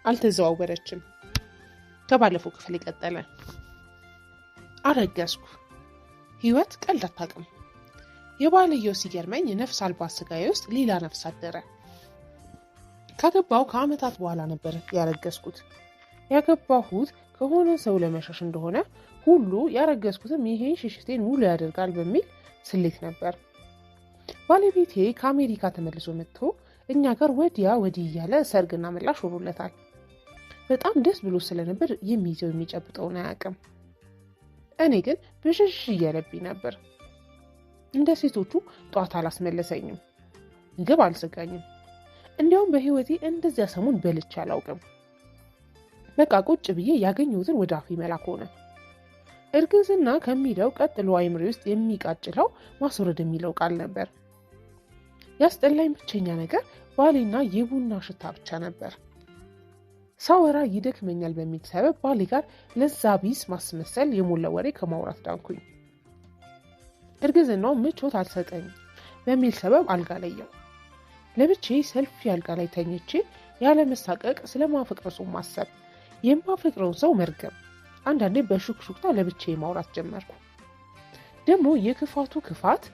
አልተዘዋወረችም። ከባለፈው ክፍል ይቀጥላል። አረገዝኩ። ህይወት ቀልድ አታውቅም። የባልየው ሲገርመኝ ነፍስ አልባ ስጋዬ ውስጥ ሌላ ነፍስ አደረ። ካገባው ከዓመታት በኋላ ነበር ያረገዝኩት። ያገባሁት ከሆነ ሰው ለመሸሽ እንደሆነ ሁሉ ያረገዝኩትም ይሄን ሽሽቴን ሙሉ ያደርጋል በሚል ስሌት ነበር። ባለቤቴ ከአሜሪካ ተመልሶ መጥቶ እኛ ጋር ወዲያ ወዲህ እያለ ሰርግና ምላሽ ሆኖለታል። በጣም ደስ ብሎ ስለነበር የሚይዘው የሚጨብጠውን አያውቅም። እኔ ግን ብሽሽ እያለብኝ ነበር። እንደ ሴቶቹ ጧት አላስመለሰኝም፣ ምግብ አልዘጋኝም። እንዲያውም በህይወቴ እንደዚያ ሰሞን በልቼ አላውቅም። በቃ ቁጭ ብዬ ያገኘሁትን ወደ አፌ መላክ ሆነ። እርግዝና ከሚለው ቀጥሎ አይምሬ ውስጥ የሚቃጭለው ማስወረድ የሚለው ቃል ነበር። ያስጠላኝ ብቸኛ ነገር ባሌና የቡና ሽታ ብቻ ነበር። ሳወራ ይደክመኛል በሚል ሰበብ ባሌ ጋር ለዛ ቢስ ማስመሰል የሞላ ወሬ ከማውራት ዳንኩኝ። እርግዝናው ምቾት አልሰጠኝም በሚል ሰበብ አልጋ ለየው። ለብቻዬ ሰልፊ አልጋ ላይ ተኝቼ ያለ መሳቀቅ ስለማፈቅረው ሰው ማሰብ፣ የማፈቅረውን ሰው መርገም፣ አንዳንዴ በሹክሹክታ ለብቻዬ ማውራት ጀመርኩ። ደግሞ የክፋቱ ክፋት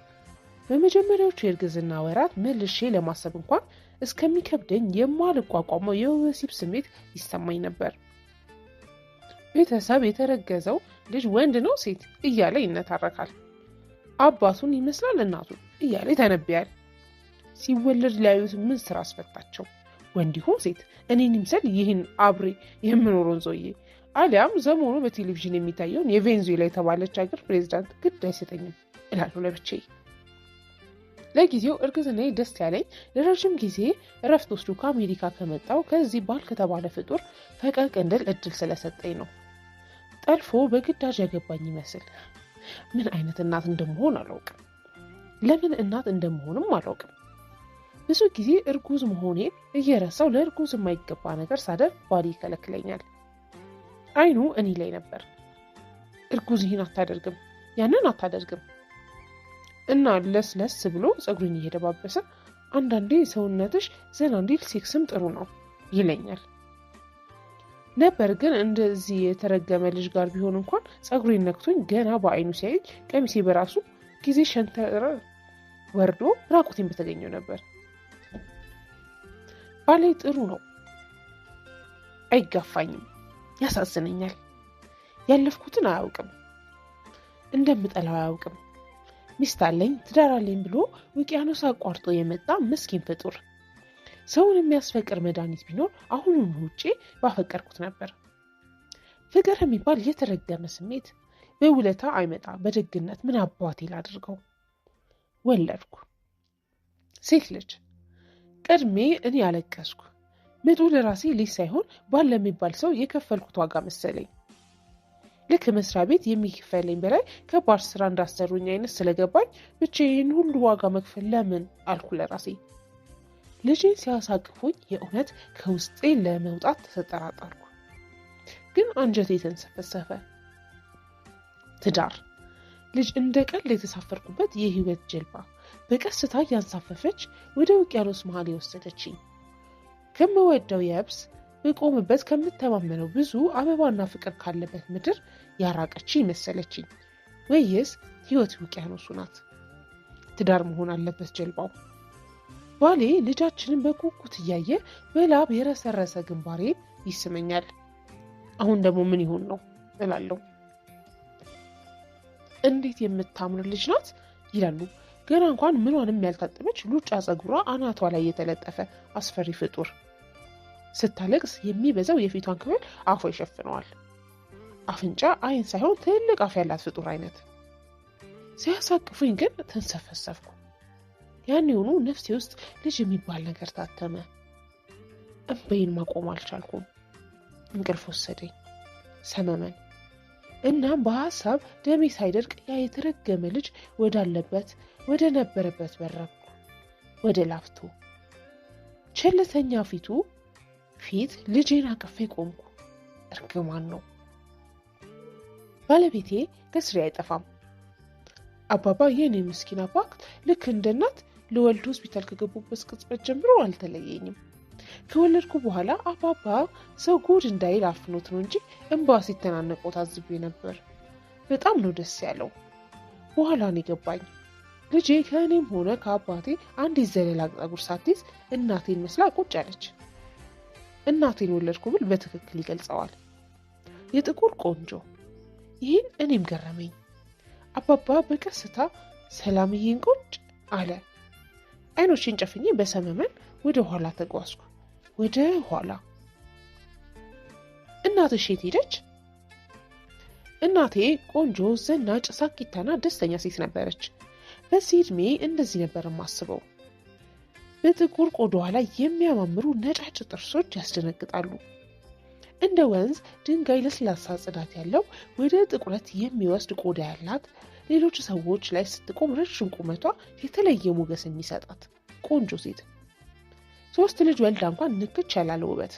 በመጀመሪያዎቹ የእርግዝና ወራት መልሼ ለማሰብ እንኳን እስከሚከብደኝ የማልቋቋመው የወሲብ ስሜት ይሰማኝ ነበር። ቤተሰብ የተረገዘው ልጅ ወንድ ነው ሴት እያለ ይነታረካል። አባቱን ይመስላል እናቱን እያለ ይተነብያል። ሲወለድ ሊያዩት ምን ስራ አስፈታቸው? ወንድ ይሁን ሴት እኔን ይምሰል ይህን አብሬ የምኖረውን ሰውዬ፣ አሊያም ዘመኑ በቴሌቪዥን የሚታየውን የቬንዙዌላ የተባለች ሀገር ፕሬዚዳንት ግድ አይሰጠኝም እላለሁ ለብቻዬ። ለጊዜው እርግዝናዬ ደስ ያለኝ ለረዥም ጊዜ እረፍት ወስዶ ከአሜሪካ ከመጣው ከዚህ ባል ከተባለ ፍጡር ፈቀቅ እንድል እድል ስለሰጠኝ ነው። ጠልፎ በግዳጅ ያገባኝ ይመስል ምን አይነት እናት እንደምሆን አላውቅም። ለምን እናት እንደምሆንም አላውቅም። ብዙ ጊዜ እርጉዝ መሆኔን እየረሳው ለእርጉዝ የማይገባ ነገር ሳደርግ ባሌ ይከለክለኛል። አይኑ እኔ ላይ ነበር። እርጉዝ ይህን አታደርግም፣ ያንን አታደርግም እና ለስለስ ብሎ ጸጉሬን እየደባበሰ አንዳንዴ ሰውነትሽ ዘና እንዲል ሴክስም ጥሩ ነው ይለኛል ነበር። ግን እንደዚህ የተረገመ ልጅ ጋር ቢሆን እንኳን ጸጉሬን ነክቶኝ ገና በአይኑ ሲያይ ቀሚሴ በራሱ ጊዜ ሸንተረ ወርዶ ራቁቴን በተገኘው ነበር። ባሌ ጥሩ ነው፣ አይጋፋኝም፣ ያሳዝነኛል። ያለፍኩትን አያውቅም፣ እንደምጠላው አያውቅም። ሚስት አለኝ ትዳር አለኝ ብሎ ውቅያኖስ አቋርጦ የመጣ ምስኪን ፍጡር። ሰውን የሚያስፈቅር መድኃኒት ቢኖር አሁኑን ውጪ ባፈቀርኩት ነበር። ፍቅር የሚባል የተረገመ ስሜት በውለታ አይመጣ፣ በደግነት ምን አባቴ ላድርገው? ወለድኩ ሴት ልጅ። ቀድሜ እኔ ያለቀስኩ። ምጡ ለራሴ ልጅ ሳይሆን ባል ለሚባል ሰው የከፈልኩት ዋጋ መሰለኝ። ልክ መስሪያ ቤት የሚከፈለኝ በላይ ከባድ ስራ እንዳሰሩኝ አይነት ስለገባኝ ብቻዬን ሁሉ ዋጋ መክፈል ለምን አልኩ ለራሴ። ልጄን ሲያሳቅፉኝ የእውነት ከውስጤ ለመውጣት ተጠራጠርኩ። ግን አንጀቴ ተንሰፈሰፈ። ትዳር ልጅ እንደ ቀልድ የተሳፈርኩበት የህይወት ጀልባ በቀስታ ያንሳፈፈች ወደ ውቅያኖስ መሃል የወሰደችኝ። ከምወደው የብስ በቆምበት ከምተማመነው ብዙ አበባና ፍቅር ካለበት ምድር ያራቀችኝ መሰለችኝ። ወይስ ህይወት ውቅያኖሱ ናት? ትዳር መሆን አለበት ጀልባው። ባሌ ልጃችንን በጉጉት እያየ በላብ የረሰረሰ ግንባሬን ይስመኛል። አሁን ደግሞ ምን ይሆን ነው እላለሁ። እንዴት የምታምር ልጅ ናት ይላሉ ገና እንኳን ምኗንም ያልታጠበች ሉጫ ጸጉሯ አናቷ ላይ የተለጠፈ አስፈሪ ፍጡር። ስታለቅስ የሚበዛው የፊቷን ክፍል አፏ ይሸፍነዋል። አፍንጫ፣ አይን ሳይሆን ትልቅ አፍ ያላት ፍጡር አይነት። ሲያሳቅፉኝ ግን ተንሰፈሰፍኩ። ያን የሆኑ ነፍሴ ውስጥ ልጅ የሚባል ነገር ታተመ። እንባዬን ማቆም አልቻልኩም። እንቅልፍ ወሰደኝ፣ ሰመመን። እናም በሀሳብ ደሜ ሳይደርቅ ያ የተረገመ ልጅ ወዳለበት ወደ ነበረበት በረኩ፣ ወደ ላፍቶ። ቸልተኛ ፊት ልጄን አቅፌ ቆምኩ። እርግማን ነው። ባለቤቴ ከስሬ አይጠፋም። አባባ የኔ ምስኪን አባት ልክ እንደ እናት ለወልድ ሆስፒታል ከገቡበት ቅጽበት ጀምሮ አልተለየኝም። ከወለድኩ በኋላ አባባ ሰው ጉድ እንዳይል አፍኖት ነው እንጂ እንባ ሲተናነቀው ታዝቤ ነበር። በጣም ነው ደስ ያለው። በኋላ ነው የገባኝ ልጄ ከእኔም ሆነ ከአባቴ አንዲት ዘለላ ፀጉር ሳትይዝ እናቴን መስላ ቁጭ አለች። እናቴን ወለድኩ ብል በትክክል ይገልጸዋል። የጥቁር ቆንጆ። ይህን እኔም ገረመኝ። አባባ በቀስታ ሰላምዬን ቁጭ አለ። አይኖቼን ጨፍኜ በሰመመን ወደ ኋላ ተጓዝኩ። ወደ ኋላ። እናትሽ የት ሄደች? እናቴ ቆንጆ፣ ዘናጭ፣ ሳቂታና ደስተኛ ሴት ነበረች። በዚህ ዕድሜ እንደዚህ ነበር የማስበው። በጥቁር ቆዳዋ ላይ የሚያማምሩ ነጫጭ ጥርሶች ያስደነግጣሉ። እንደ ወንዝ ድንጋይ ለስላሳ ጽዳት ያለው ወደ ጥቁረት የሚወስድ ቆዳ ያላት፣ ሌሎች ሰዎች ላይ ስትቆም ረዥም ቁመቷ የተለየ ሞገስ የሚሰጣት ቆንጆ ሴት። 3 ልጅ ወልዳ እንኳን ንክች ያላለ ውበት።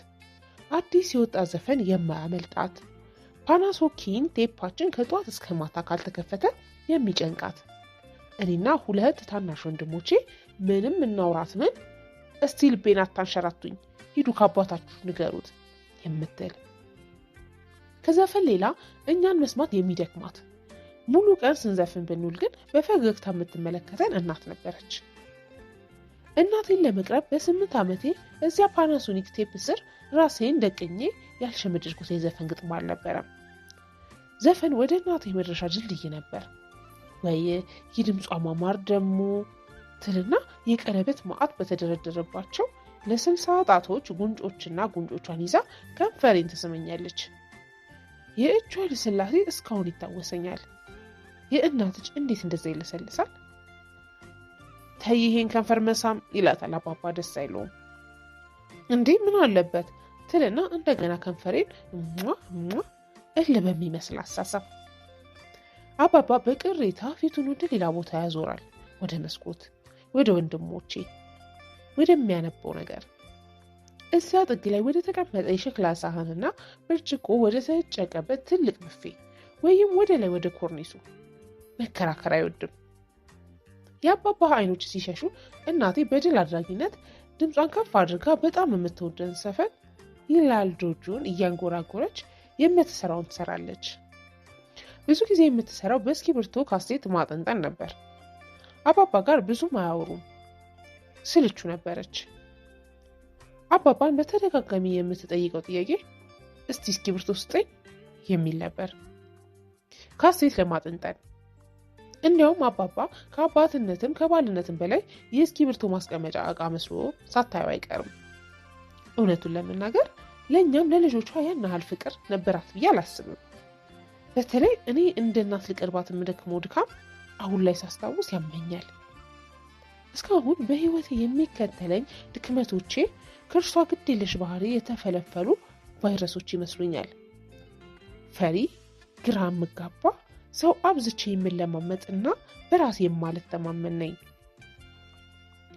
አዲስ የወጣ ዘፈን የማያመልጣት፣ ፓናሶኪን ቴፓችን ከጧት እስከ ማታ ካልተከፈተ የሚጨንቃት፣ እኔና 2 ታናሽ ወንድሞቼ ምንም እናውራት ምን፣ እስቲ ልቤን አታንሸራቱኝ፣ ሂዱ ከአባታችሁ ንገሩት የምትል፣ ከዘፈን ሌላ እኛን መስማት የሚደክማት፣ ሙሉ ቀን ስንዘፍን ብንውል ግን በፈገግታ የምትመለከተን እናት ነበረች። እናቴን ለመቅረብ በ8 ዓመቴ እዚያ ፓናሶኒክ ቴፕ ስር ራሴን ደቅኜ ያልሸመደድኩት የዘፈን ግጥም አልነበረም። ዘፈን ወደ እናቴ መድረሻ ድልድይ ነበር። ወይ የድምጿ ማማር ደግሞ ትልና የቀለበት ማዕት በተደረደረባቸው ለ60 ጣቶች ጉንጮችና ጉንጮቿን ይዛ ከንፈሬን ትስመኛለች። የእጇ ልስላሴ እስካሁን ይታወሰኛል። የእናት እጅ እንዴት እንደዛ ይለሰልሳል? ተይ ይሄን ከንፈር መሳም ይላታል አባባ ደስ አይለውም። እንዴ ምን አለበት ትልና እንደገና ከንፈሬን እል በሚመስል አሳሳብ። አባባ በቅሬታ ፊቱን ወደ ሌላ ቦታ ያዞራል። ወደ መስኮት፣ ወደ ወንድሞቼ፣ ወደሚያነበው ነገር። እዚያ ጥግ ላይ ወደ ተቀመጠ የሸክላ ሳህንና ብርጭቆ ወደ ተጨቀበት ትልቅ ብፌ ወይም ወደ ላይ ወደ ኮርኒሱ። መከራከር አይወድም። የአባባ አይኖች ሲሸሹ እናቴ በድል አድራጊነት ድምጿን ከፍ አድርጋ በጣም የምትወደን ዘፈን ይላል ጆጆን እያንጎራጎረች የምትሰራውን ትሰራለች። ብዙ ጊዜ የምትሰራው በእስክሪብቶ ካሴት ማጠንጠን ነበር። አባባ ጋር ብዙም አያወሩም። ስልቹ ነበረች። አባባን በተደጋጋሚ የምትጠይቀው ጥያቄ እስቲ እስክሪብቶ ስጠኝ የሚል ነበር። ካሴት ለማጠንጠን። እንዲያውም አባባ ከአባትነትም ከባልነትም በላይ የእስክሪብቶ ማስቀመጫ ዕቃ መስሎ ሳታየው አይቀርም። እውነቱን ለመናገር ለእኛም ለልጆቿ ያን ያህል ፍቅር ነበራት ብዬ አላስብም። በተለይ እኔ እንደ እናት ልቀርባት የምደክመው ድካም አሁን ላይ ሳስታውስ ያመኛል። እስካሁን በሕይወቴ የሚከተለኝ ድክመቶቼ ከእርሷ ግድ የለሽ ባህሪ የተፈለፈሉ ቫይረሶች ይመስሉኛል። ፈሪ፣ ግራ የምጋባ፣ ሰው አብዝቼ የምለማመጥና በራሴ የማልተማመን ነኝ።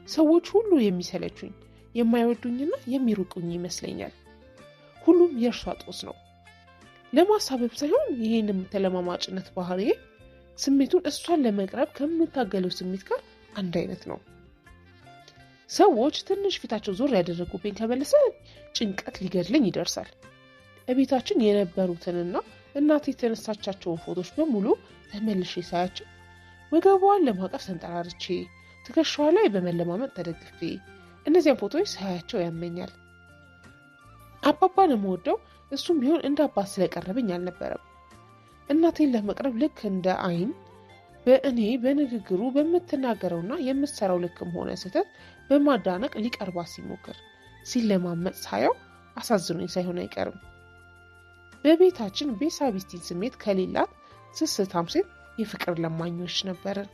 ሰዎች ሁሉ የሚሰለቹኝ፣ የማይወዱኝና የሚሩቁኝ ይመስለኛል። ሁሉም የእርሷ ጦስ ነው። ለማሳበብ ሳይሆን ይህን ተለማማጭነት ባህሪ ስሜቱን እሷን ለመቅረብ ከምታገለው ስሜት ጋር አንድ አይነት ነው። ሰዎች ትንሽ ፊታቸው ዞር ያደረጉብኝ ከመለሰ ጭንቀት ሊገድለኝ ይደርሳል። እቤታችን የነበሩትንና እናቴ የተነሳቻቸውን ፎቶች በሙሉ ተመልሼ ሳያቸው ወገቧን ለማቀፍ ተንጠራርቼ ትከሻዋ ላይ በመለማመጥ ተደግፌ እነዚያን ፎቶዎች ሳያቸው ያመኛል። አባባን የምወደው እሱም ቢሆን እንደ አባት ስለቀረበኝ አልነበረም። እናቴን ለመቅረብ ልክ እንደ አይን በእኔ በንግግሩ በምትናገረውና የምትሰራው ልክም ሆነ ስህተት በማዳነቅ ሊቀርባት ሲሞክር ሲለማመጥ ሳየው አሳዝኖኝ ሳይሆን አይቀርም። በቤታችን ቤሳቢስቲን ስሜት ከሌላት ስስታም ሴት የፍቅር ለማኞች ነበርን።